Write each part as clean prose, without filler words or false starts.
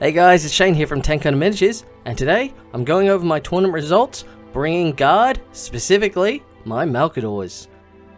Hey guys, it's Shane here from Tank Miniatures, and today I'm going over my tournament results, bringing guard, specifically my malcadors.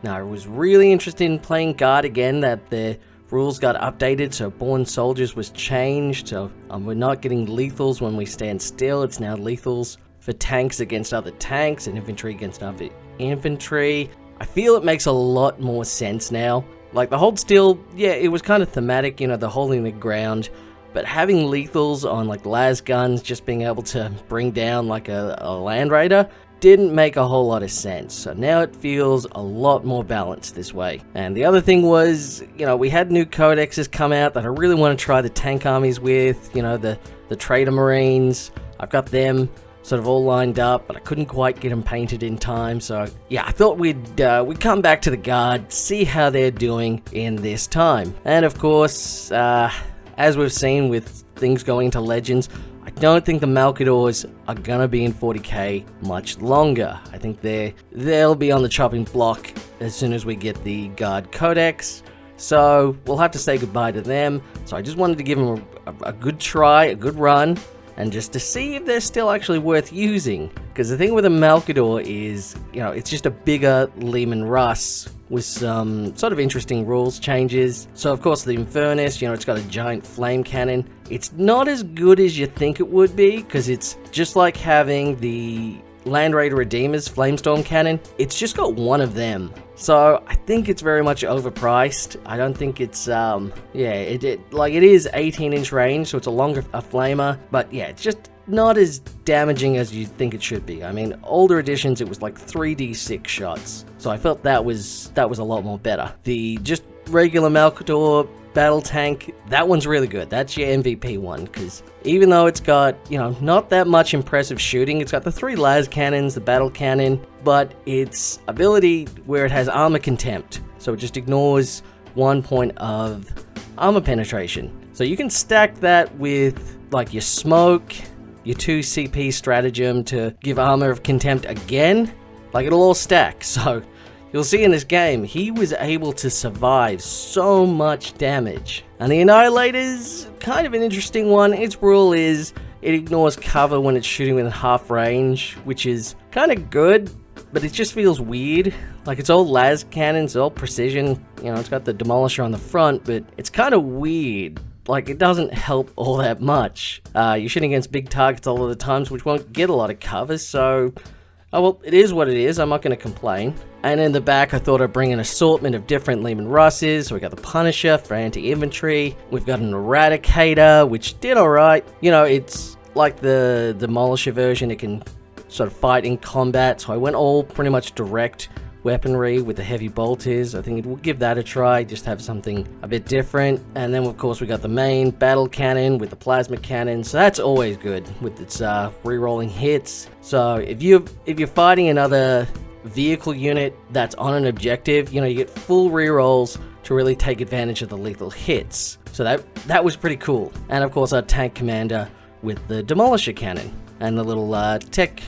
Now, I was really interested in playing guard again, that the rules got updated, so Born Soldiers was changed, so we're not getting lethals when we stand still. It's now lethals for tanks against other tanks and infantry against other infantry. I feel it makes a lot more sense now. Like, the hold still, yeah, it was kind of thematic, you know, the holding the ground, but having lethals on, like, las guns, just being able to bring down, like, a land raider, didn't make a whole lot of sense. So now it feels a lot more balanced this way. And the other thing was, you know, we had new codexes come out that I really want to try the tank armies with, you know, the trader marines. I've got them sort of all lined up, but I couldn't quite get them painted in time. So yeah, I thought we'd come back to the guard, see how they're doing in this time. And of course, as we've seen with things going to Legends, I don't think the malcadors are gonna be in 40k much longer. I think they'll be on the chopping block as soon as we get the guard codex. So we'll have to say goodbye to them. So I just wanted to give them a good try, a good run, and just to see if they're still actually worth using. Because the thing with a malcador is, you know, it's just a bigger Lehman Russ with some sort of interesting rules changes. So of course the Infernus, you know, it's got a giant flame cannon. It's not as good as you think it would be, because it's just like having the Land Raider Redeemer's Flamestorm cannon. It's just got one of them. So I think it's very much overpriced. I don't think it's, yeah, it is 18-inch range, so it's a longer flamer, but yeah, it's just not as damaging as you think it should be. I mean, older editions, it was like 3d6 shots, so I felt that was a lot more better. The just regular malcador battle tank, that one's really good. That's your MVP one, because even though it's got, you know, not that much impressive shooting, it's got the 3 las cannons, the battle cannon, but its ability where it has armor contempt, so it just ignores 1 point of armor penetration. So you can stack that with like your smoke, your 2 CP stratagem to give armor of contempt again, like it'll all stack. So you'll see in this game, he was able to survive so much damage. And the Annihilator's kind of an interesting one. Its rule is it ignores cover when it's shooting within half range, which is kind of good, but it just feels weird. Like, it's all las cannons, all precision, you know, it's got the demolisher on the front, but it's kind of weird. Like, it doesn't help all that much. You're shooting against big targets all of the times, which won't get a lot of cover, so oh well, it is what it is. I'm not going to complain. And in the back, I thought I'd bring an assortment of different Lehman Russes. So we got the Punisher for anti-infantry. We've got an Eradicator, which did alright. You know, it's like the Demolisher version. It can sort of fight in combat. So I went all pretty much direct weaponry with the heavy bolters. I think it will give that a try, just have something a bit different. And then of course we got the main battle cannon with the plasma cannon, so that's always good with its re-rolling hits. So if you're fighting another vehicle unit that's on an objective, you know, you get full re-rolls to really take advantage of the lethal hits. So that was pretty cool. And of course our tank commander with the demolisher cannon and the little tech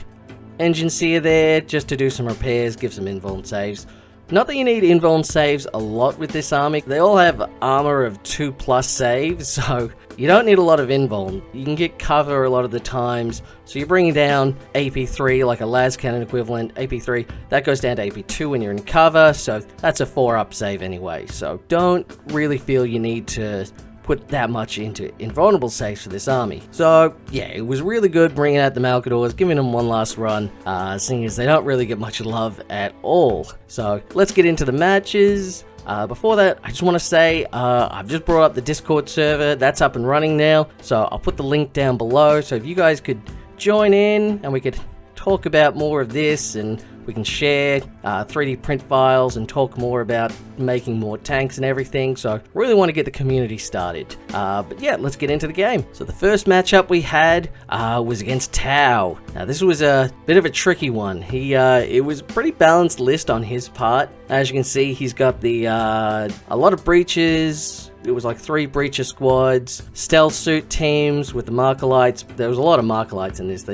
engine seer there just to do some repairs, give some invuln saves. Not that you need invuln saves a lot with this army. They all have armor of 2+ saves, so you don't need a lot of invuln. You can get cover a lot of the times, so you're bringing down AP3, like a las cannon equivalent. AP3, that goes down to AP2 when you're in cover, so that's a 4-up save anyway. So don't really feel you need to put that much into invulnerable saves for this army. So yeah, it was really good bringing out the malcadors, giving them one last run, seeing as they don't really get much love at all. So let's get into the matches. Before that, I just want to say I've just brought up the Discord server. That's up and running now, so I'll put the link down below. So if you guys could join in and we could talk about more of this, and we can share 3D print files and talk more about making more tanks and everything. So really want to get the community started. But yeah, let's get into the game. So the first matchup we had was against Tau. Now this was a bit of a tricky one. It was a pretty balanced list on his part. As you can see, he's got the a lot of breaches, it was like 3 breacher squads, stealth suit teams with the Markalites. There was a lot of Markalites in this.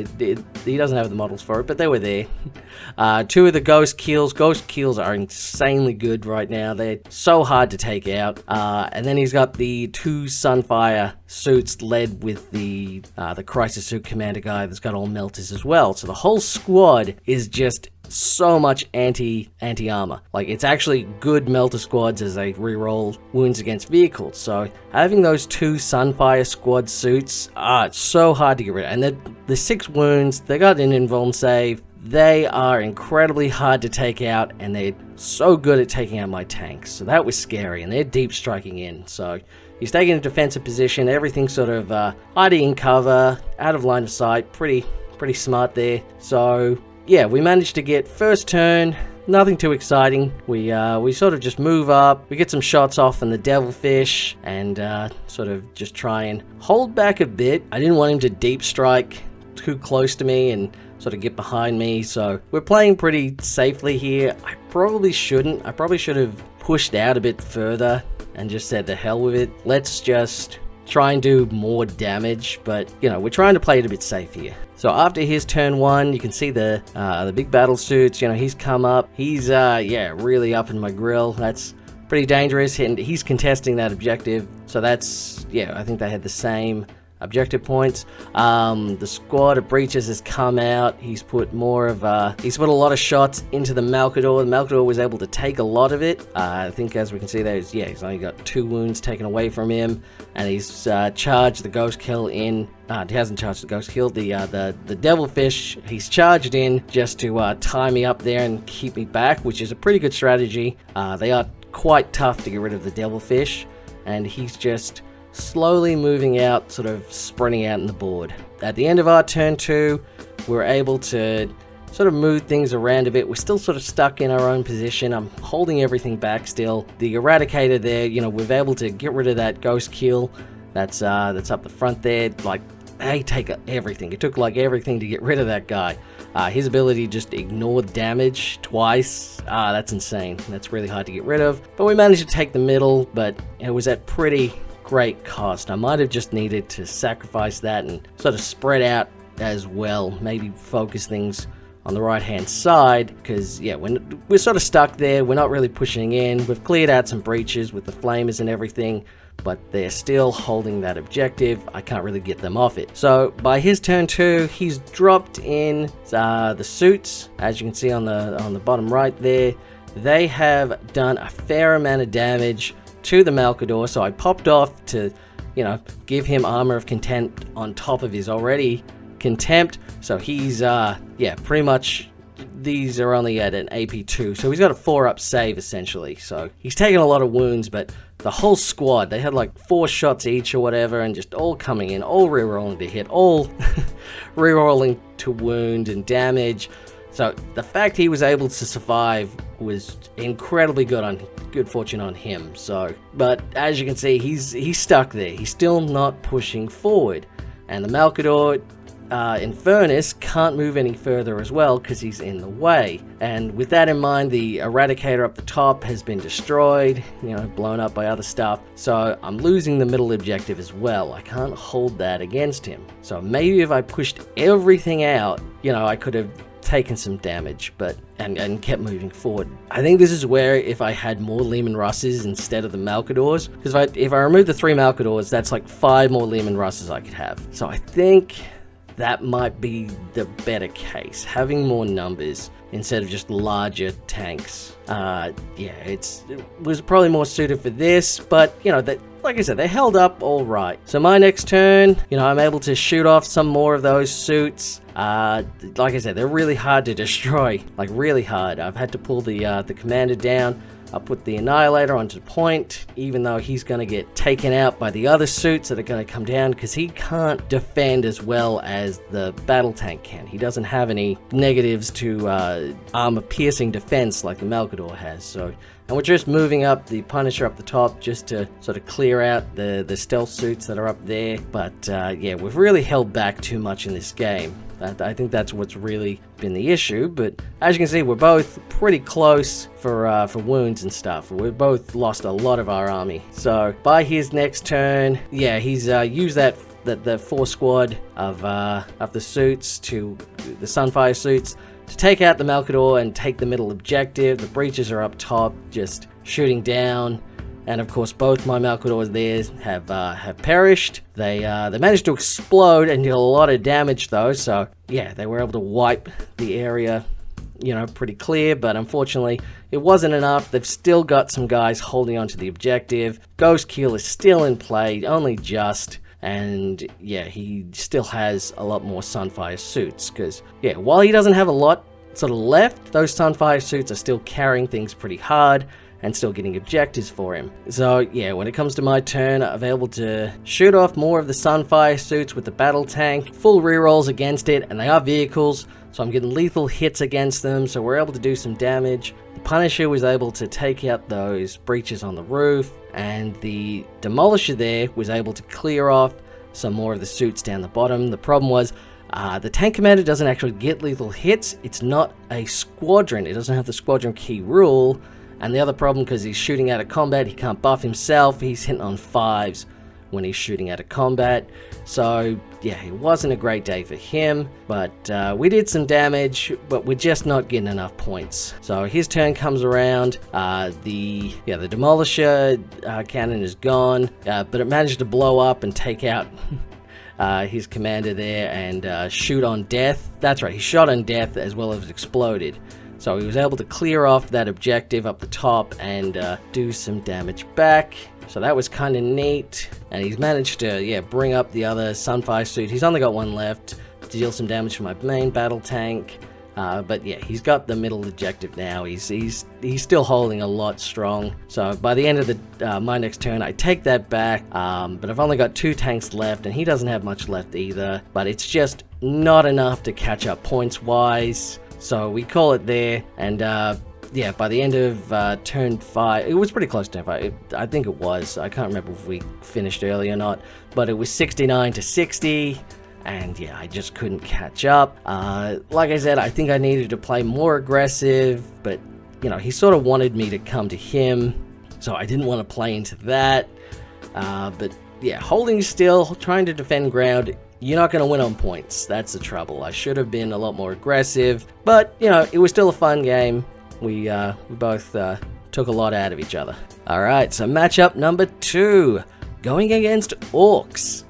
He doesn't have the models for it, but they were there. 2 of the Ghost Kills. Ghost Kills are insanely good right now. They're so hard to take out. And then he's got the 2 Sunfire suits led with the Crisis Suit Commander guy that's got all melters as well. So the whole squad is just so much anti-armor. Like, it's actually good melter squads as they reroll wounds against vehicles. So having those 2 Sunfire squad suits, it's so hard to get rid of. And the 6 wounds, they got an invuln save. They are incredibly hard to take out, and they're so good at taking out my tanks. So that was scary, and they're deep striking in. So he's taking a defensive position, everything's sort of hiding in cover, out of line of sight, pretty smart there. So yeah, we managed to get first turn, nothing too exciting. We sort of just move up, we get some shots off on the Devilfish, and sort of just try and hold back a bit. I didn't want him to deep strike too close to me and sort of get behind me, so we're playing pretty safely here. I probably should have pushed out a bit further and just said the hell with it. Let's just try and do more damage, but you know, we're trying to play it a bit safe here. So after his turn 1, you can see the big battle suits. You know, he's come up. He's yeah, really up in my grill. That's pretty dangerous, and he's contesting that objective. So that's, yeah, I think they had the same objective points. The squad of breaches has come out. He's put more of he's put a lot of shots into the Malcador. The Malcador was able to take a lot of it. I think, as we can see, there's, yeah, he's only got 2 wounds taken away from him, and he's charged the Ghost Kill in. He hasn't charged the Ghost Kill. The Devilfish, he's charged in just to tie me up there and keep me back, which is a pretty good strategy. They are quite tough to get rid of the Devilfish, and he's just slowly moving out, sort of sprinting out in the board. At the end of our turn 2, we're able to sort of move things around a bit. We're still sort of stuck in our own position. I'm holding everything back still. The Eradicator there, you know, we're able to get rid of that Ghost Kill that's up the front there. Like, they take everything. It took like everything to get rid of that guy. His ability to just ignore damage twice, that's insane. That's really hard to get rid of. But we managed to take the middle, but it was at pretty great cost. I might have just needed to sacrifice that and sort of spread out as well. Maybe focus things on the right hand side, because yeah, we're sort of stuck there. We're not really pushing in. We've cleared out some breaches with the flamers and everything, but they're still holding that objective. I can't really get them off it. So by his turn 2, he's dropped in the suits. As you can see on the bottom right there, they have done a fair amount of damage to the Malcador, so I popped off to, you know, give him Armor of Contempt on top of his already Contempt. So he's yeah, pretty much, these are only at an AP2, so he's got a 4-up save essentially. So he's taking a lot of wounds, but the whole squad, they had like 4 shots each or whatever, and just all coming in, all rerolling to hit, all rerolling to wound and damage. So the fact he was able to survive was incredibly good fortune on him. So, but as you can see, he's stuck there. He's still not pushing forward, and the Malcador, in fairness, can't move any further as well because he's in the way. And with that in mind, the Eradicator up the top has been destroyed, you know, blown up by other stuff. So I'm losing the middle objective as well. I can't hold that against him. So maybe if I pushed everything out, you know, I could have taken some damage, but and kept moving forward. I think this is where, if I had more Lehman Russes instead of the Malcadors, because if I remove the 3 Malcadors, that's like 5 more Lehman Russes I could have. So I think that might be the better case, having more numbers instead of just larger tanks. Yeah, it was probably more suited for this, but you know, that, like I said, they held up all right. So my next turn, you know, I'm able to shoot off some more of those suits. Like I said, they're really hard to destroy, like really hard. I've had to pull the commander down. I'll put the Annihilator onto the point, even though he's going to get taken out by the other suits that are going to come down, because he can't defend as well as the battle tank can. He doesn't have any negatives to armor-piercing defense like the Malcador has. So, and we're just moving up the Punisher up the top just to sort of clear out the stealth suits that are up there. But yeah, we've really held back too much in this game. I think that's what's really been the issue. But as you can see, we're both pretty close for wounds and stuff. We've both lost a lot of our army. So by his next turn, yeah, he's used the 4 squad of the suits to the Sunfire suits to take out the Malcador and take the middle objective. The breaches are up top, just shooting down. And of course, both my Malcadors there have perished. They managed to explode and deal a lot of damage though. So yeah, they were able to wipe the area, pretty clear. But unfortunately, it wasn't enough. They've still got some guys holding onto the objective. Ghost Kill is still in play, only just. And yeah, he still has a lot more Sunfire suits. Because yeah, while he doesn't have a lot sort of left, those Sunfire suits are still carrying things pretty hard and still getting objectives for him. So yeah, when it comes to my turn, I'm able to shoot off more of the Sunfire suits with the battle tank, full rerolls against it, and they are vehicles, so I'm getting lethal hits against them, so we're able to do some damage. The Punisher was able to take out those breaches on the roof, and the Demolisher there was able to clear off some more of the suits down the bottom. The problem was, the tank commander doesn't actually get lethal hits. It's not a squadron. It doesn't have the squadron key rule. And the other problem, because he's shooting out of combat, he can't buff himself. He's hitting on 5s when he's shooting out of combat. So yeah, it wasn't a great day for him. But we did some damage, but we're just not getting enough points. So his turn comes around. The Demolisher cannon is gone, but it managed to blow up and take out his commander there and shoot on death. That's right, he shot on death as well as exploded. So he was able to clear off that objective up the top and do some damage back. So that was kind of neat. And he's managed to, bring up the other Sunfire suit. He's only got one left to deal some damage to my main battle tank. But yeah, he's got the middle objective now. He's still holding a lot strong. So by the end of my next turn, I take that back. But I've only got 2 tanks left, and he doesn't have much left either. But it's just not enough to catch up points-wise. So we call it there, and yeah, by the end of turn 5, it was pretty close to turn 5. I think it was. I can't remember if we finished early or not, but it was 69 to 60, and yeah, I just couldn't catch up. Like I said, I think I needed to play more aggressive, but he sort of wanted me to come to him, so I didn't want to play into that. But yeah, holding still, trying to defend ground. You're not going to win on points. That's the trouble. I should have been a lot more aggressive, but it was still a fun game. We both took a lot out of each other. All right, so matchup number 2, going against Orcs.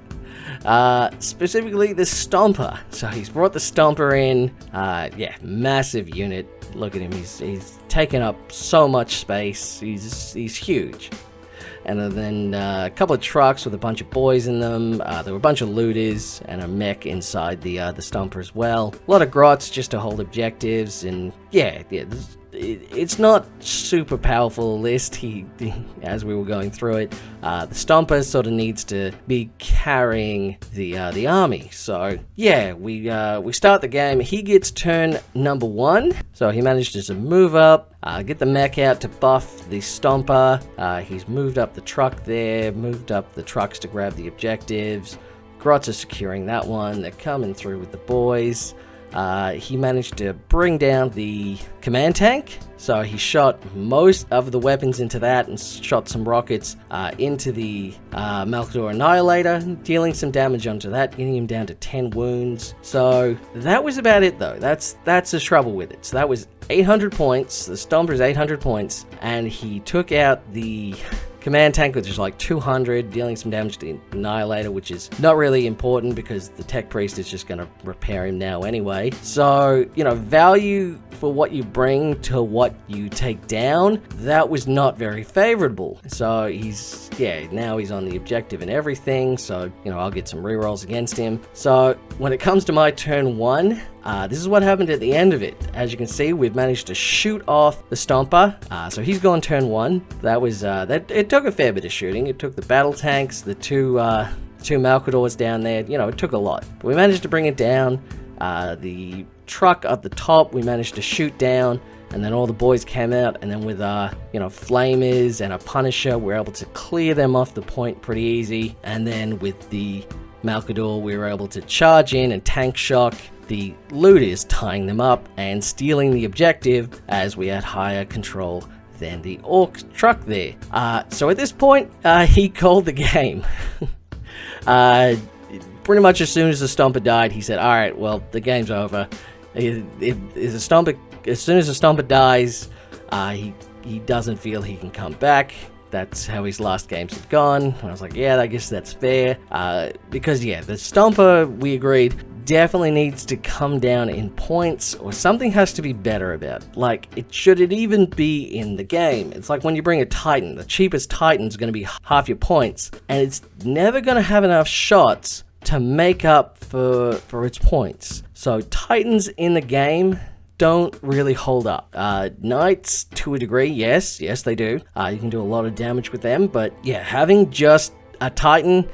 Specifically the Stomper. So he's brought the Stomper in. Yeah, massive unit. Look at him. He's taken up so much space. He's huge. And then a couple of trucks with a bunch of boys in them. There were a bunch of looters and a mech inside the Stomper as well. A lot of grots just to hold objectives, and yeah, it's not super powerful list. As we were going through it, the Stomper sort of needs to be carrying the army. So yeah, we start the game. He gets turn number 1, so he managed to move up. Get the mech out to buff the Stomper. He's moved up the truck there, moved up the trucks to grab the objectives. Grots are securing that one. They're coming through with the boys. He managed to bring down the command tank, so he shot most of the weapons into that and shot some rockets into the Malcador Annihilator, dealing some damage onto that, getting him down to 10 wounds. So that was about it though. That's the trouble with it. So that was 800 points, the Stomper's 800 points, and he took out the command tank, which is like 200, dealing some damage to the Annihilator, which is not really important because the Tech Priest is just going to repair him now anyway. So, value for what you bring to what you take down, that was not very favorable. So now he's on the objective and everything, so, I'll get some rerolls against him. So, when it comes to my turn 1, this is what happened at the end of it. As you can see, we've managed to shoot off the Stomper. So he's gone turn 1. That was it took a fair bit of shooting. It took the battle tanks, the two Malcadors down there. It took a lot. But we managed to bring it down. The truck at the top, we managed to shoot down. And then all the boys came out, and then with flamers and a Punisher, we were able to clear them off the point pretty easy. And then with the Malcador, we were able to charge in and tank shock the looters tying them up and stealing the objective, as we had higher control than the orc truck there. So at this point, he called the game. Pretty much as soon as the Stomper died, he said, alright, well, the game's over. As soon as the Stomper dies, he doesn't feel he can come back. That's how his last games had gone. And I was like, yeah, I guess that's fair. Because, yeah, the Stomper, we agreed, definitely needs to come down in points, or something has to be better about it. Like, should it even be in the game? It's like when you bring a Titan. The cheapest Titan's going to be half your points, and it's never going to have enough shots to make up for its points. So Titans in the game don't really hold up. Knights, to a degree, yes they do. You can do a lot of damage with them, but yeah, having just a Titan,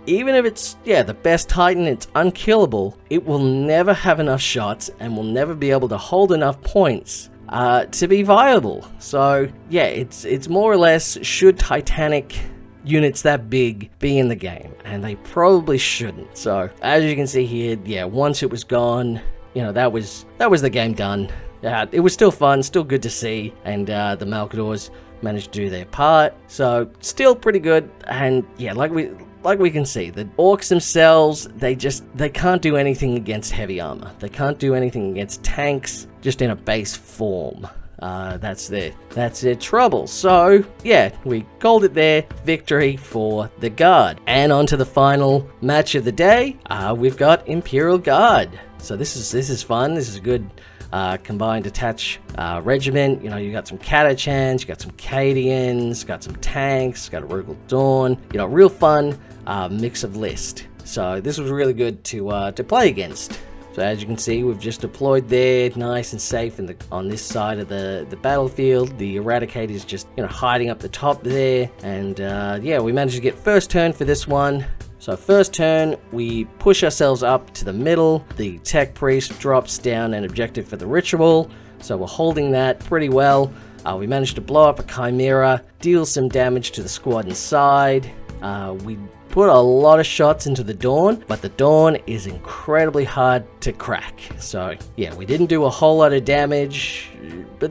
even if it's, the best Titan, it's unkillable, it will never have enough shots and will never be able to hold enough points to be viable. So yeah, it's more or less, should Titanic units that big be in the game? And they probably shouldn't. So as you can see here, once it was gone, that was the game done. It was still fun, still good to see, and the Malcadors managed to do their part. So still pretty good. And yeah, like we can see, the orcs themselves, they can't do anything against heavy armor. They can't do anything against tanks, just in a base form. That's their trouble. So yeah, we called it there. Victory for the Guard. And on to the final match of the day. We've got Imperial Guard. So this is fun. This is a good combined detach regiment. You got some Catachans, you got some Cadians, got some tanks, got a Rogal Dawn. Real fun mix of list. So this was really good to play against. So as you can see, we've just deployed there, nice and safe on this side of the battlefield. The Eradicator is just hiding up the top there, and we managed to get first turn for this one. So first turn, we push ourselves up to the middle. The Tech Priest drops down an objective for the ritual, so we're holding that pretty well. We managed to blow up a Chimera, deal some damage to the squad inside. We put a lot of shots into the Dawn, but the Dawn is incredibly hard to crack. So yeah, we didn't do a whole lot of damage, but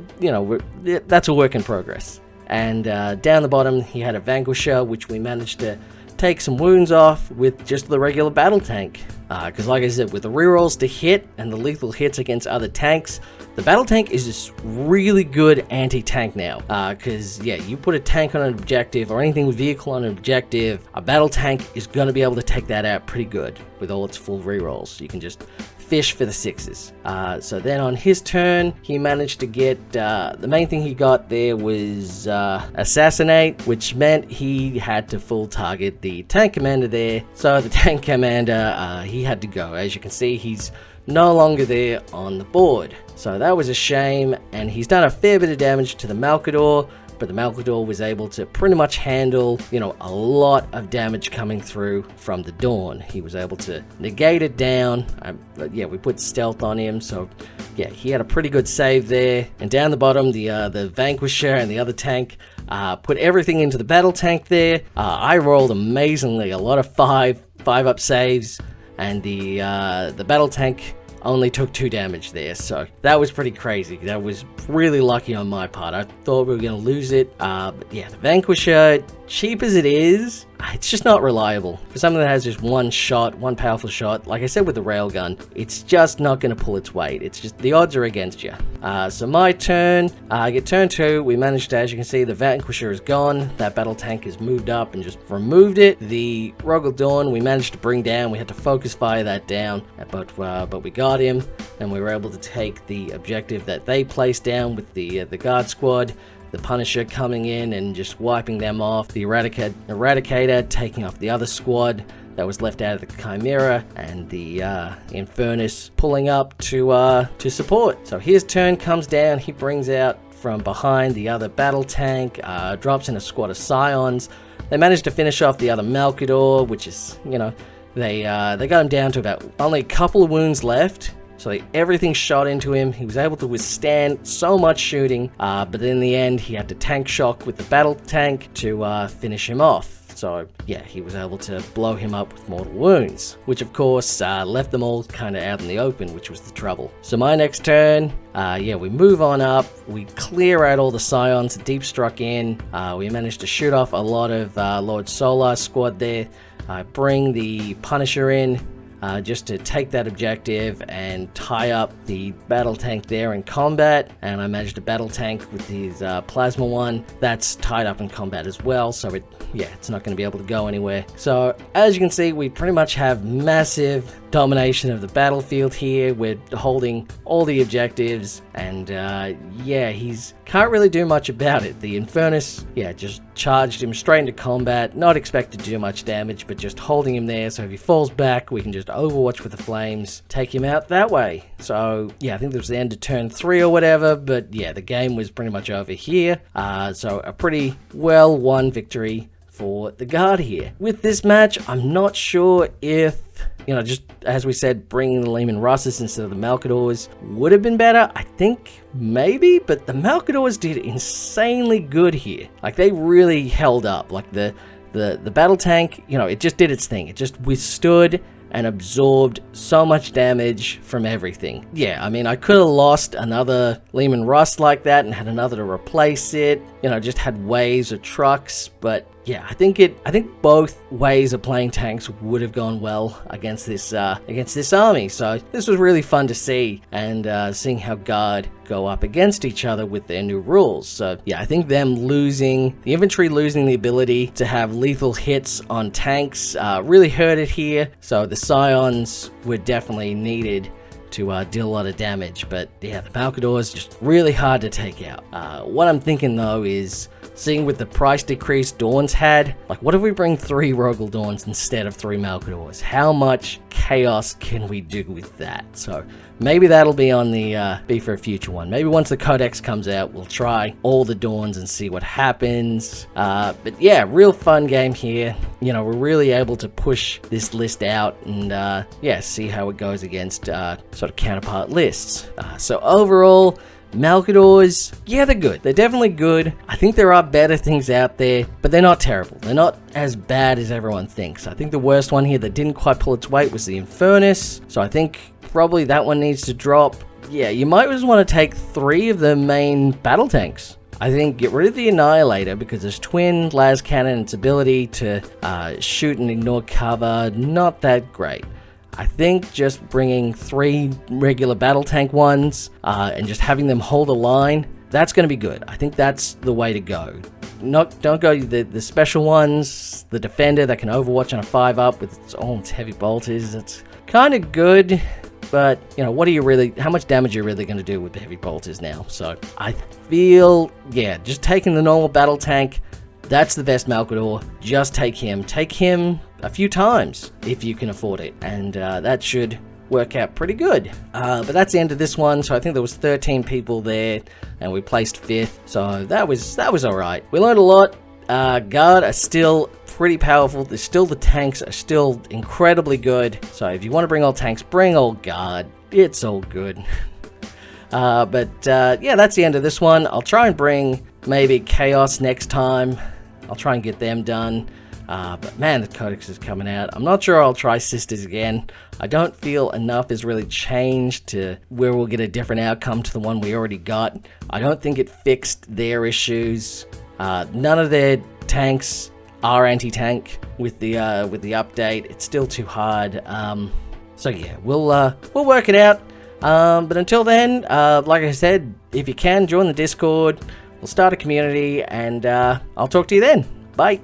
that's a work in progress. And down the bottom, he had a Vanquisher, which we managed to take some wounds off with just the regular battle tank. Because like I said, with the rerolls to hit and the lethal hits against other tanks, the battle tank is just really good anti-tank now. Because you put a tank on an objective or anything with vehicle on an objective, a battle tank is going to be able to take that out pretty good with all its full rerolls. You can just fish for the sixes. So then on his turn, he managed to get, the main thing he got there was Assassinate, which meant he had to full target the tank commander there. So the tank commander, he had to go. As you can see, he's no longer there on the board. So that was a shame, and he's done a fair bit of damage to the Malcador, but the Malcador was able to pretty much handle, a lot of damage coming through from the Dawn. He was able to negate it down. We put stealth on him, so yeah, he had a pretty good save there. And down the bottom, the Vanquisher and the other tank put everything into the battle tank there. I rolled amazingly, a lot of 5-up saves, and the battle tank only took 2 damage there, so that was pretty crazy. That was really lucky on my part. I thought we were going to lose it, but yeah, the Vanquisher, cheap as it is, it's just not reliable. For something that has just one powerful shot, like I said with the railgun, it's just not going to pull its weight. It's just, the odds are against you. So my turn, I get turn 2, we managed to, as you can see, the Vanquisher is gone. That battle tank has moved up and just removed it. The Rogal Dawn, we managed to bring down. We had to focus fire that down, but we got him, and we were able to take the objective that they placed down with the guard squad. The Punisher coming in and just wiping them off. The Eradicator taking off the other squad that was left out of the Chimera, and the Infernus pulling up to support. So his turn comes down. He brings out from behind the other battle tank, drops in a squad of Scions. They managed to finish off the other Malcador, which is, they got him down to about only a couple of wounds left. So everything shot into him. He was able to withstand so much shooting, but in the end, he had to tank shock with the battle tank to finish him off. So yeah, he was able to blow him up with mortal wounds, which of course left them all kind of out in the open, which was the trouble. So my next turn, yeah, we move on up, we clear out all the Scions, deep struck in, we managed to shoot off a lot of Lord Solar's squad there. I bring the Punisher in, just to take that objective and tie up the battle tank there in combat, and I managed to battle tank with his plasma one. That's tied up in combat as well, so it's not going to be able to go anywhere. So as you can see, we pretty much have massive domination of the battlefield here. We're holding all the objectives, and yeah, he's can't really do much about it. The Infernus, yeah, just charged him straight into combat, not expected to do much damage, but just holding him there, so if he falls back, we can just overwatch with the flames, take him out that way. So yeah, I think this was the end of turn 3 or whatever, but yeah, the game was pretty much over here. So a pretty well won victory for the Guard here. With this match, I'm not sure if, just as we said, bringing the Leman Russes instead of the Malcadors would have been better. I think maybe, but the Malcadors did insanely good here. Like, they really held up. Like, the battle tank, it just did its thing. It just withstood and absorbed so much damage from everything. Yeah, I mean, I could have lost another Leman Russ like that and had another to replace it. Just had waves of trucks, but yeah, I think both ways of playing tanks would have gone well against this army. So this was really fun to see, and seeing how Guard go up against each other with their new rules. So yeah, I think them losing the infantry, losing the ability to have lethal hits on tanks, really hurt it here. So the Scions were definitely needed to deal a lot of damage, but yeah, the Malcadors just really hard to take out. What I'm thinking though is, seeing with the price decrease Dawns had, like, what if we bring 3 Rogel Dawns instead of 3 Malcadors? How much chaos can we do with that? So maybe that'll be on the be for a future one. Maybe once the Codex comes out, we'll try all the Dawns and see what happens. But yeah, real fun game here. We're really able to push this list out and yeah, see how it goes against sort of counterpart lists. So overall, Malcadors, yeah, they're good. They're definitely good. I think there are better things out there, but they're not terrible. They're not as bad as everyone thinks. I think the worst one here that didn't quite pull its weight was the Infernus, so I think probably that one needs to drop. Yeah, you might just want to take 3 of the main battle tanks. I think get rid of the Annihilator because its twin las cannon, its ability to shoot and ignore cover, not that great. I think just bringing 3 regular battle tank ones and just having them hold a line, that's going to be good. I think that's the way to go. Don't go the special ones, the Defender that can overwatch on a 5-up with all its heavy bolters. It's kind of good, but what are you really? How much damage are you really going to do with the heavy bolters now? So I feel, yeah, just taking the normal battle tank. That's the best Malcador. Just take him. Take him a few times if you can afford it, and that should work out pretty good. But that's the end of this one. So I think there was 13 people there, and we placed 5th. So that was all right. We learned a lot. Guard are still pretty powerful. There's still the tanks are still incredibly good. So if you want to bring all tanks, bring all Guard. It's all good. But yeah, that's the end of this one. I'll try and bring maybe Chaos next time. I'll try and get them done. But man, the Codex is coming out. I'm not sure I'll try Sisters again. I don't feel enough has really changed to where we'll get a different outcome to the one we already got. I don't think it fixed their issues. None of their tanks are anti-tank with the update. It's still too hard. So yeah, we'll work it out. But until then, like I said, if you can, join the Discord. We'll start a community, and I'll talk to you then. Bye.